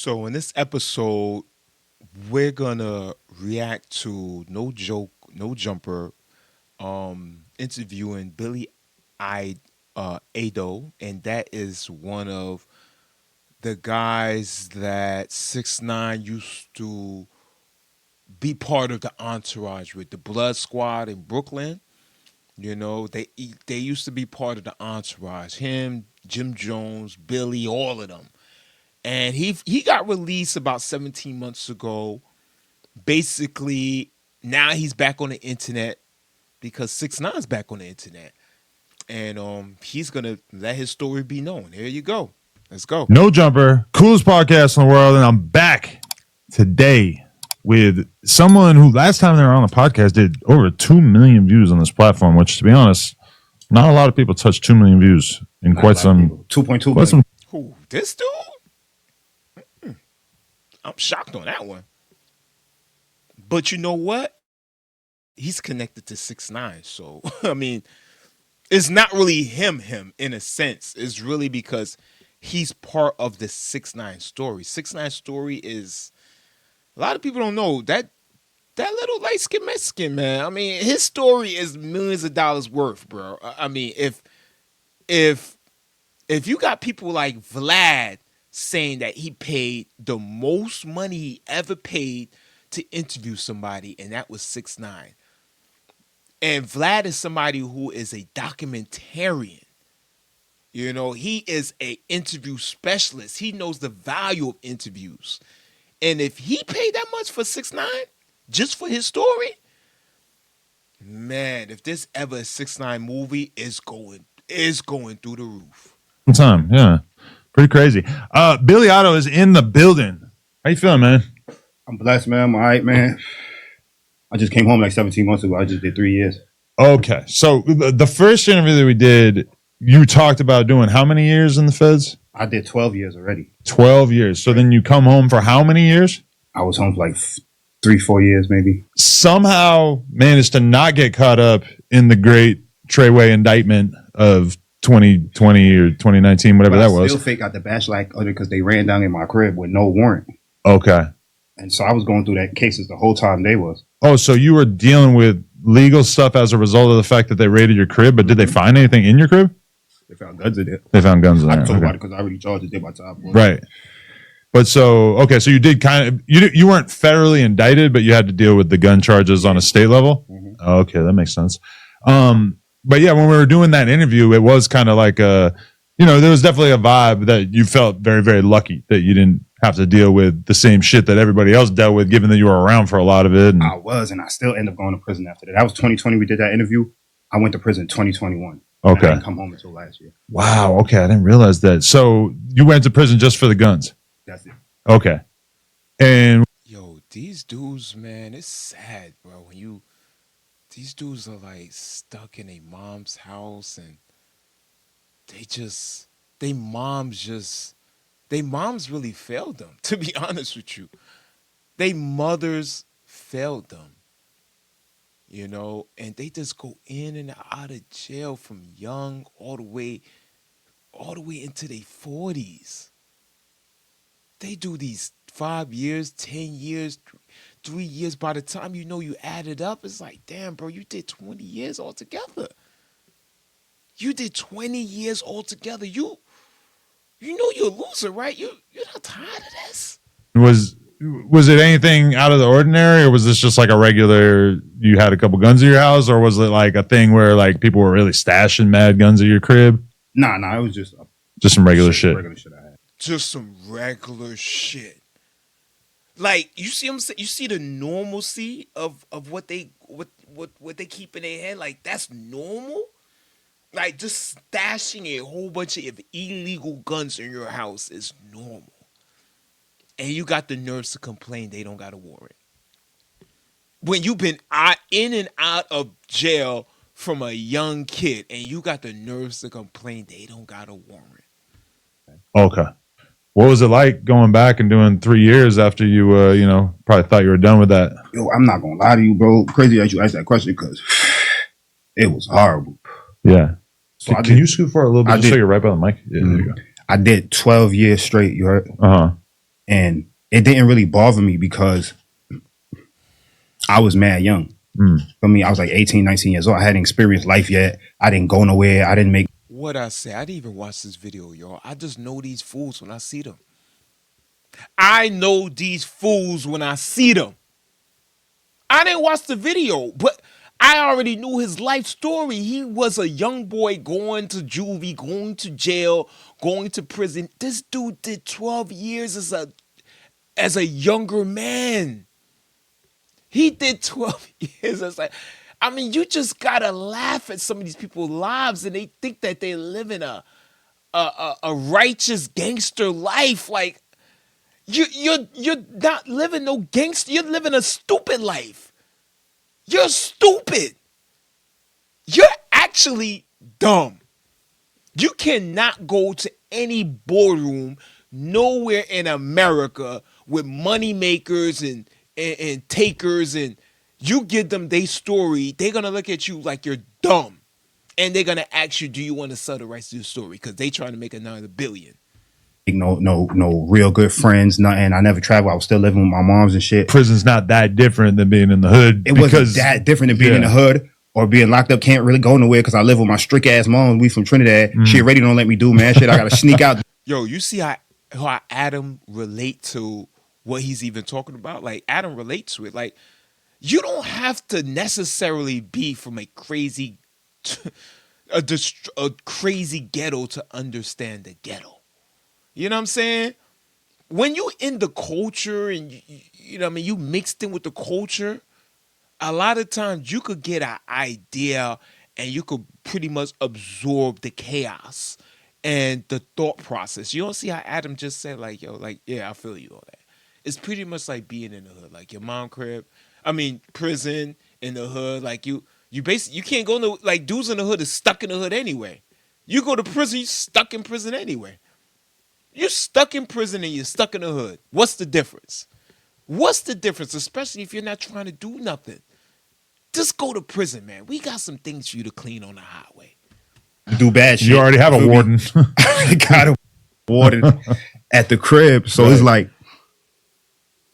So in this episode, we're gonna react to No Joke, No Jumper, interviewing Billy I Ado, and that is one of the guys that 6ix9ine used to be part of the entourage with the Blood Squad in Brooklyn. You know, they used to be part of the entourage. Him, Jim Jones, Billy, all of them. And he got released about 17 months ago. Basically, now he's back on the internet because 6ix9ine's back on the internet. And he's gonna let his story be known. Here you go. Let's go. No Jumper, coolest podcast in the world, and I'm back today with someone who last time they were on the podcast did over 2 million views on this platform, which, to be honest, not a lot of people touch 2 million views in quite some 2.2. quite some. Who, this dude? I'm shocked on that one. But you know what? He's connected to 6ix9ine, so I mean, it's not really him in a sense. It's really because he's part of the 6ix9ine story. 6ix9ine story is, a lot of people don't know that little light skinned Mexican man. I mean, his story is millions of dollars worth, bro. I mean, if you got people like Vlad saying that he paid the most money he ever paid to interview somebody, and that was 6ix9ine. And Vlad is somebody who is a documentarian. You know, he is an interview specialist. He knows the value of interviews. And if he paid that much for 6ix9ine, just for his story, man, if there's ever a 6ix9ine movie, it's going through the roof. Time, yeah, pretty crazy. Billy Otto is in the building. How you feeling, man? I'm blessed, man. I'm all right, man. I just came home like 17 months ago. I just did 3 years. Okay, so the first interview that we did, you talked about doing how many years in the feds? I did 12 years already. 12 years. So then you come home for how many years? I was home for like 3-4 years, maybe. Somehow managed to not get caught up in the great Treyway indictment of 2020 or 2019, whatever that was. Still fake out the bash like other because they ran down in my crib with no warrant. Okay. And so I was going through that cases the whole time they was. Oh, so you were dealing with legal stuff as a result of the fact that they raided your crib, but did they find anything in your crib? They found guns in there. They found guns in there. I told Okay. about it because I already charged it. Did my time. Right. But so, okay, so you did kind of, you weren't federally indicted, but you had to deal with the gun charges on a state level? Mm-hmm. Okay, that makes sense. But yeah, when we were doing that interview, it was kind of like there was definitely a vibe that you felt very, very lucky that you didn't have to deal with the same shit that everybody else dealt with, given that you were around for a lot of it. And I was, and I still end up going to prison after that. That was 2020. We did that interview. I went to prison 2021. Okay. I didn't come home until last year. Wow. Okay, I didn't realize that. So you went to prison just for the guns? That's it. Okay. And Yo, these dudes, man, it's sad, bro. These dudes are like stuck in a mom's house, and they moms really failed them, to be honest with you. They mothers failed them, you know, and they just go in and out of jail from young all the way into their 40s. They do these 5 years, 10 years, 3 years. By the time you add it up, it's like, damn, bro, you did 20 years altogether. You did 20 years altogether. You know you're a loser, right? You're not tired of this. was it anything out of the ordinary, or was this just like a regular, you had a couple guns in your house, or was it like a thing where like people were really stashing mad guns at your crib? Nah, it was just some regular shit. Regular shit I had. Just some regular shit. Like, you see them, you see the normalcy of what they keep in their head. Like, that's normal. Like, just stashing a whole bunch of illegal guns in your house is normal. And you got the nerves to complain they don't got a warrant. When you've been in and out of jail from a young kid, and you got the nerves to complain they don't got a warrant. Okay. What was it like going back and doing 3 years after you, probably thought you were done with that? Yo, I'm not gonna lie to you, bro. Crazy that you asked that question because it was horrible. Yeah. So Can you scoot for a little bit just so you're right by the mic? Yeah, there you go. I did 12 years straight. You heard? Uh-huh. And it didn't really bother me because I was mad young. For me, I was like 18, 19 years old. I hadn't experienced life yet. I didn't go nowhere. I didn't make. What I say, I didn't even watch this video, y'all. I just know these fools when I see them. I know these fools when I see them. I didn't watch the video, but I already knew his life story. He was a young boy going to juvie, going to jail, going to prison. This dude did 12 years as a younger man. He did 12 years. It's like, I mean, you just gotta laugh at some of these people's lives, and they think that they're living a righteous gangster life. Like you're not living no gangster. You're living a stupid life. You're stupid. You're actually dumb. You cannot go to any boardroom nowhere in America with money makers and takers, and you give them their story, they're gonna look at you like you're dumb, and they're gonna ask you, do you want to sell the rights to your story, because they trying to make another billion. No real good friends, nothing. I never traveled. I was still living with my moms and shit. Prison's not that different than being in the hood. It wasn't that different than being in the hood or being locked up. Can't really go nowhere because I live with my strict ass mom. We from Trinidad. She already don't let me do mad shit. I gotta sneak out. Yo, you see how Adam relate to what he's even talking about? Like, Adam relates to it. Like, you don't have to necessarily be from a crazy crazy ghetto to understand the ghetto. You know what I'm saying? When you in the culture and you know what I mean, you mixed in with the culture, a lot of times you could get an idea and you could pretty much absorb the chaos and the thought process. You don't see how Adam just said, like, yo, like, yeah, I feel you on that. It's pretty much like being in the hood, like your mom crib. I mean, prison in the hood. Like you basically, you can't go no, like, dudes in the hood is stuck in the hood anyway. You go to prison, you stuck in prison anyway. You're stuck in prison and you're stuck in the hood. What's the difference? What's the difference? Especially if you're not trying to do nothing. Just go to prison, man. We got some things for you to clean on the highway. Do bad shit. You already have a warden. I got a warden at the crib. So it's like,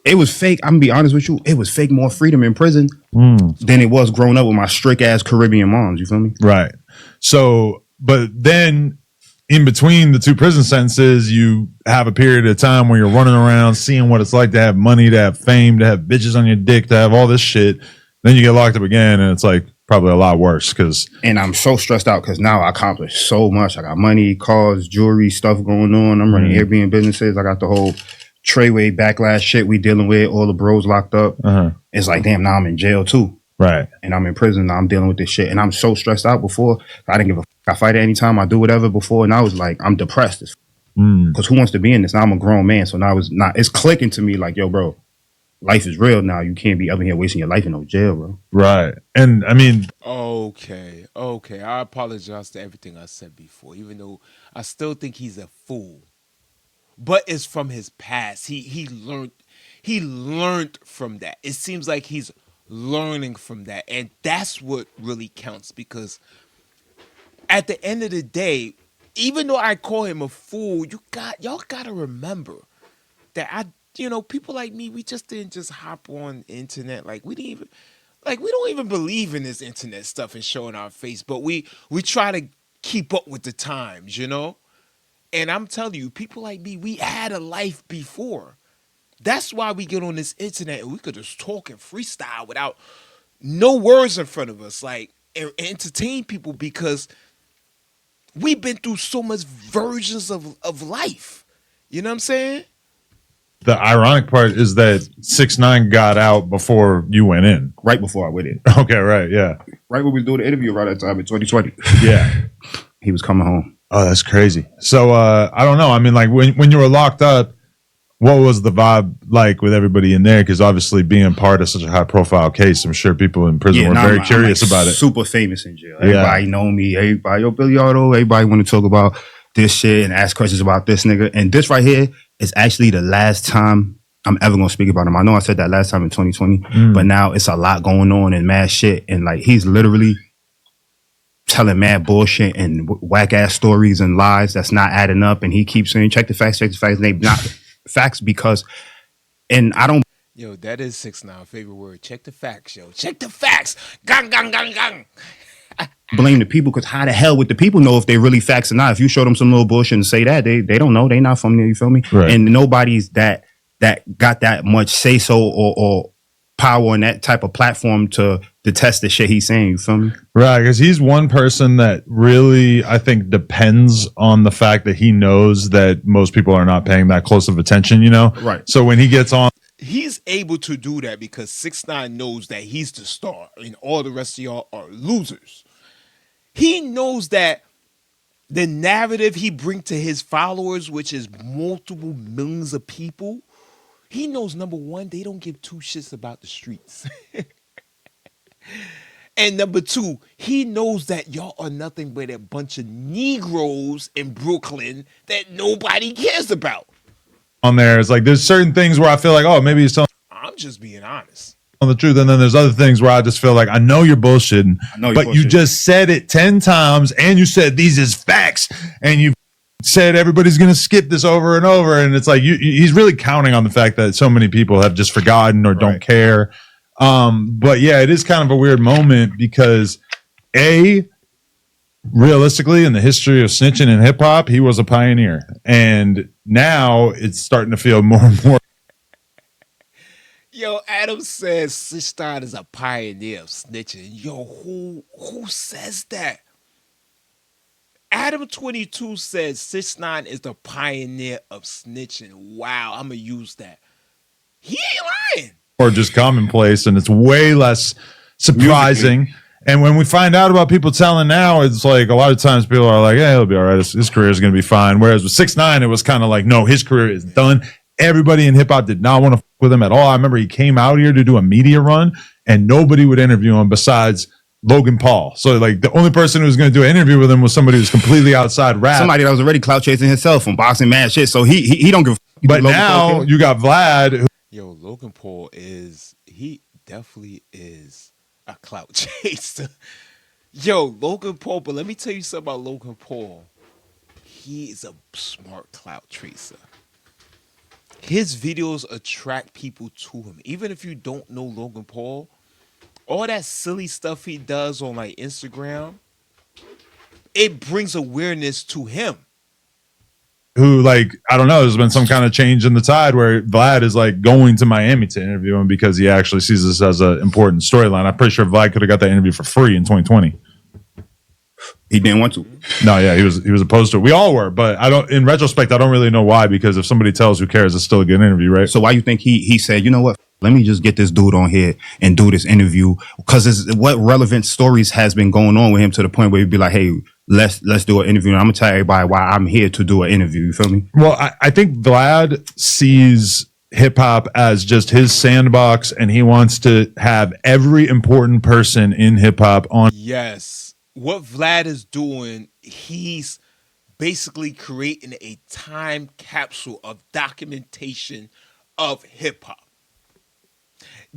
it was fake. I'm gonna be honest with you. It was fake more freedom in prison than it was growing up with my strict ass Caribbean moms. You feel me? Right. So, but then in between the two prison sentences, you have a period of time where you're running around, seeing what it's like to have money, to have fame, to have bitches on your dick, to have all this shit. Then you get locked up again, and it's like probably a lot worse. And I'm so stressed out because now I accomplished so much. I got money, cars, jewelry, stuff going on. I'm running Airbnb businesses. I got the whole Treyway backlash shit we dealing with. All the bros locked up. It's like, damn, now I'm in jail too. Right. And I'm in prison. Now I'm dealing with this shit. And I'm so stressed out. Before, I didn't give a fuck. I fight at any time. I do whatever before. And I was like, I'm depressed. Because who wants to be in this? Now I'm a grown man. So now it's clicking to me like, yo, bro, life is real now. You can't be up in here wasting your life in no jail, bro. Right. And I mean, Okay. I apologize to everything I said before, even though I still think he's a fool. But it's from his past. He learned from that. It seems like he's learning from that, and that's what really counts, because at the end of the day, even though I call him a fool, y'all gotta remember that people like me, we just didn't just hop on the internet. Like, we don't even believe in this internet stuff and showing our face, but we try to keep up with the times, you know? And I'm telling you, people like me, we had a life before. That's why we get on this internet and we could just talk and freestyle without no words in front of us, like, and entertain people, because we've been through so much versions of life. You know what I'm saying? the ironic part is that 6ix9ine got out before you went in. Right before I went in. Okay, right, yeah. Right when we was doing the interview around that time in 2020. Yeah. He was coming home. Oh, that's crazy. So I don't know. I mean, like when you were locked up, what was the vibe like with everybody in there? Because obviously being part of such a high profile case, I'm sure people in prison were very curious about it. Super famous in jail. Everybody know me. Everybody, yo, Billy Otto. Everybody want to talk about this shit and ask questions about this nigga. And this right here is actually the last time I'm ever going to speak about him. I know I said that last time in 2020, but now it's a lot going on and mad shit. And like, he's literally telling mad bullshit and whack ass stories and lies that's not adding up. And he keeps saying, check the facts, and they not facts because, and I don't Yo, that is 6ix9ine favorite word. Check the facts, yo. Check the facts. Gang, gang, gang, gang. blame the people because how the hell would the people know if they really facts or not? If you show them some little bullshit and say that, they don't know. They not from there, you feel me? Right. And nobody's that got that much say so or power on that type of platform to test the shit he's saying, you feel me? Right, because he's one person that really, I think, depends on the fact that he knows that most people are not paying that close of attention, you know? Right. So when he gets on, He's able to do that because 6ix9ine knows that he's the star and all the rest of y'all are losers. He knows that the narrative he brings to his followers, which is multiple millions of people, he knows, number one, they don't give two shits about the streets. And number two, he knows that y'all are nothing but a bunch of Negroes in Brooklyn that nobody cares about. on there, it's like there's certain things where I feel like, oh, maybe he's telling I'm just being honest. the truth. And then there's other things where I just feel like I know you're bullshitting, but you just said it 10 times and you said these is facts and you said everybody's going to skip this over and over. And it's like he's really counting on the fact that so many people have just forgotten or don't care. But yeah, it is kind of a weird moment because realistically, in the history of snitching in hip hop, he was a pioneer. And now it's starting to feel more and more. Yo, Adam says 6ix9ine is a pioneer of snitching. Yo, who says that? Adam22 says 6ix9ine is the pioneer of snitching. Wow, I'm going to use that. He ain't lying. Or just commonplace, and it's way less surprising. And when we find out about people telling now, it's like a lot of times people are like, "Yeah, he'll be all right. His career is going to be fine." Whereas with 6ix9ine, it was kind of like, "No, his career is done." Everybody in hip hop did not want to fuck with him at all. I remember he came out here to do a media run, and nobody would interview him besides Logan Paul. So like the only person who was going to do an interview with him was somebody who's completely outside rap. Somebody that was already clout chasing himself from boxing mad shit. So he don't give a fuck. But now you got Vlad. Yo, Logan Paul he definitely is a clout chaser. Yo, Logan Paul, but let me tell you something about Logan Paul. He is a smart clout chaser. His videos attract people to him. Even if you don't know Logan Paul, all that silly stuff he does on like Instagram, it brings awareness to him. Who, like, I don't know, there's been some kind of change in the tide where Vlad is like going to Miami to interview him because he actually sees this as an important storyline. I'm pretty sure Vlad could have got that interview for free in 2020. He didn't want to. No, yeah, he was opposed to it. We all were, but I don't. In retrospect, I don't really know why. Because if somebody tells, who cares? It's still a good interview, right? So why you think he said, you know what? Let me just get this dude on here and do this interview because what relevant stories has been going on with him to the point where he'd be like, hey, let's do an interview. And I'm gonna tell everybody why I'm here to do an interview. You feel me? Well, I think Vlad sees hip hop as just his sandbox, and he wants to have every important person in hip hop on. Yes. What Vlad is doing, he's basically creating a time capsule of documentation of hip hop.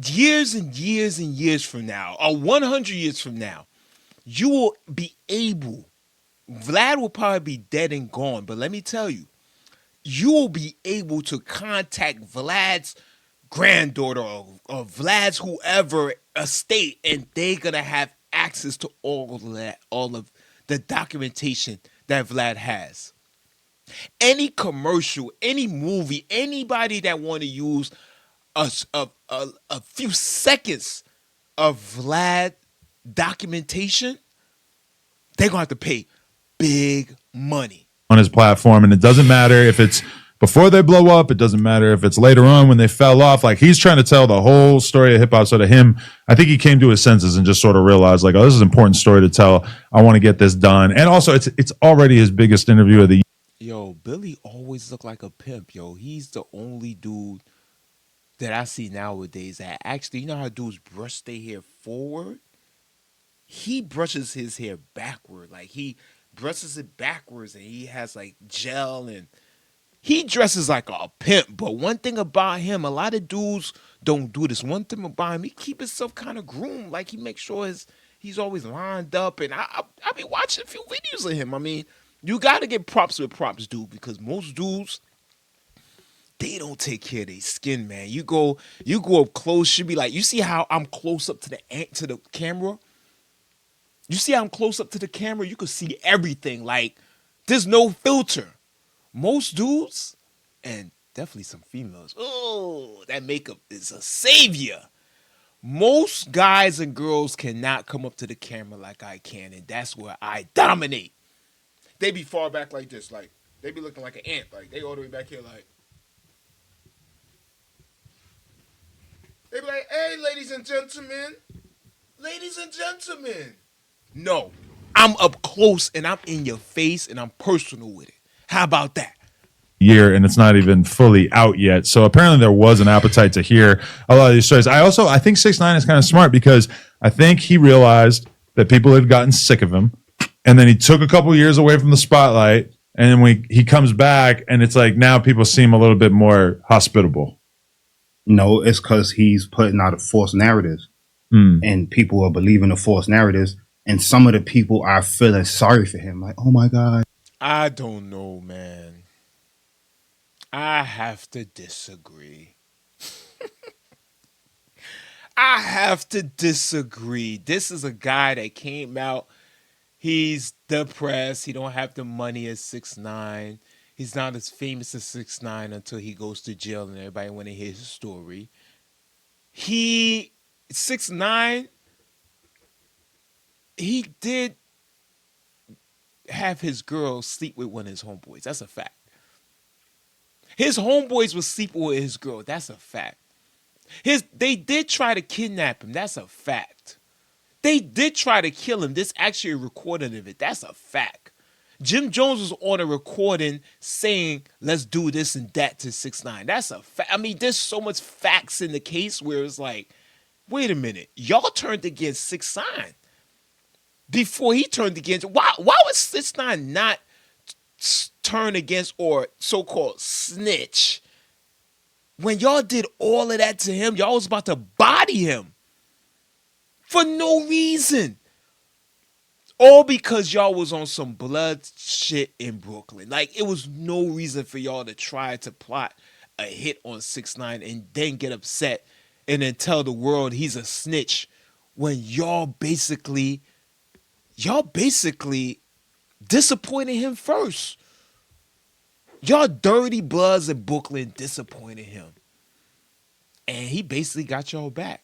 Years and years and years from now, or 100 years from now, you will be able, Vlad will probably be dead and gone, but let me tell you, you will be able to contact Vlad's granddaughter or Vlad's whoever estate, and they're going to have access to all of that, all of the documentation that Vlad has. Any commercial, any movie, anybody that want to use a few seconds of Vlad documentation, they're going to have to pay big money on his platform. And it doesn't matter if it's before they blow up. It doesn't matter if it's later on when they fell off. Like, he's trying to tell the whole story of hip hop. So to him, I think he came to his senses and just sort of realized, like, oh, this is an important story to tell. I want to get this done. And also, it's already his biggest interview of the year. Yo, Billy always looked like a pimp. Yo, he's the only dude that I see nowadays that actually, you know how dudes brush their hair forward? He brushes his hair backward. Like, he brushes it backwards and he has like gel, and he dresses like a pimp. But one thing about him, a lot of dudes don't do this. One thing about him, he keep himself kind of groomed. Like, he makes sure he's always lined up. And I be watching a few videos of him. I mean, you got to get props with props, dude, because most dudes they don't take care of their skin, man. You go up close, you be like, you see how I'm close up to the camera? You see how I'm close up to the camera? You can see everything. Like, there's no filter. Most dudes, and definitely some females, oh, that makeup is a savior. Most guys and girls cannot come up to the camera like I can, and that's where I dominate. They be far back like this, like they be looking like an ant, like they all the way back here, like they be like, "Hey, ladies and gentlemen, ladies and gentlemen." No, I'm up close and I'm in your face and I'm personal with it. How about that? Year, and it's not even fully out yet. So apparently there was an appetite to hear a lot of these stories. I think 6ix9ine is kind of smart because I think he realized that people had gotten sick of him, and then he took a couple years away from the spotlight, and then when he comes back, and it's like now people seem a little bit more hospitable. No, it's because he's putting out a false narrative, and people are believing the false narratives, and some of the people are feeling sorry for him, like, oh my God. I don't know, man. I have to disagree. I have to disagree. This is a guy that came out. He's depressed. He don't have the money as 6ix9ine. He's not as famous as 6ix9ine until he goes to jail and everybody want to hear his story. 6ix9ine, he did have his girl sleep with one of his homeboys. That's a fact. His homeboys were sleeping with his girl. That's a fact. They did try to kidnap him. That's a fact. They did try to kill him. This actually a recording of it. That's a fact. Jim Jones was on a recording saying, let's do this and that to 6ix9ine. That's a fact. I mean, there's so much facts in the case where it's like, wait a minute. Y'all turned against 6ix9ine before he turned against. Why was 6ix9ine not turn against or so-called snitch when y'all did all of that to him? Y'all was about to body him for no reason, all because y'all was on some blood shit in Brooklyn. Like, it was no reason for y'all to try to plot a hit on 6ix9ine and then get upset and then tell the world he's a snitch when y'all basically disappointed him first. Y'all dirty bloods in Brooklyn disappointed him. And he basically got y'all back.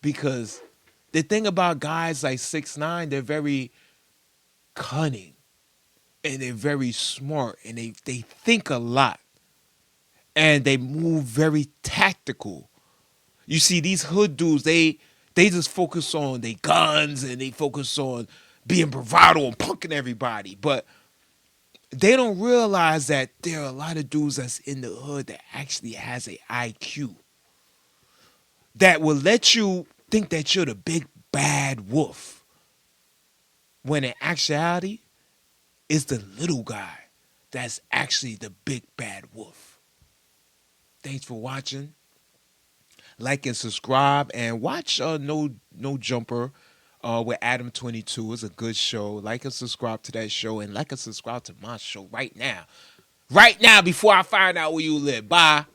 Because the thing about guys like 6ix9ine, they're very cunning. And they're very smart. And they think a lot. And they move very tactical. You see, these hood dudes, they just focus on their guns and they focus on being bravado and punking everybody. But they don't realize that there are a lot of dudes that's in the hood that actually has a IQ that will let you think that you're the big bad wolf, when in actuality, it's the little guy that's actually the big bad wolf. Thanks for watching. Like and subscribe, and watch No Jumper with Adam 22. It's a good show. Like and subscribe to that show, and like and subscribe to my show right now. Right now, before I find out where you live. Bye.